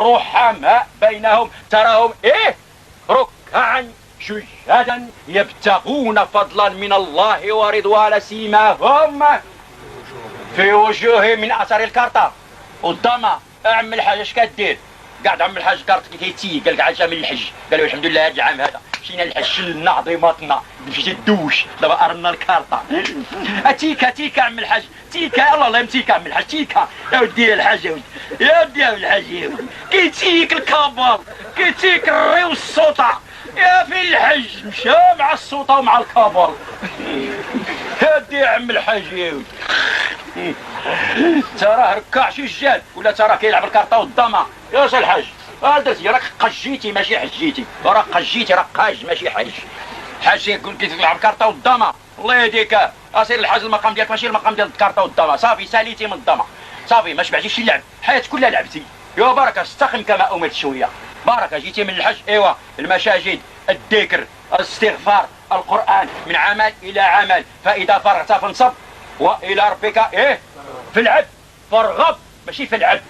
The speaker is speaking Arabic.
رحماء بينهم تراهم ركعا سجدا يبتغون فضلا من الله ورضوان سيماهم في وجوههم من اثر الكارطه. والضما عم الحاج اش كدير؟ قاعد عم الحاج كارطة كيتي قال قاعد جا من الحج، قال له الحمد لله هذا العام هذا مشينا للحج شلنا عظيماتنا مشيت الدوش دابا ارنا الكارطه. تيكا عم الحاج تيكا الله يمتيك عم الحاج تيكا يا ودي الحاج يا ودي الحاج يا ودي كيتيك الكابر كيتيك الري والسوطه يا في الحج مشى مع السوطه ومع الكابر. هادي يا عم الحاج يا ودي تراه ركع شجال ولا تراه كيلعب الكارطه والضما يا سي الحاج درتي راك قجيتي ماشي حجيتي راك قجيتي راك قاج ماشي حج. حاج يقول كي تلعب الكارطه والضما الله يهديك اصير الحاج المقام ديالك ماشي المقام ديال الكارطه والضما صافي ساليتي من الضما صافي ما شبعتيش اللعب حياتك كلها لعبتي يا بركه استقم كما امرت شويه بركه جيتي من الحج ايوا المساجد الذكر الاستغفار القران من عمل الى عمل فاذا فرغت فانصب والى ربك في العب فارغب ماشي في العب.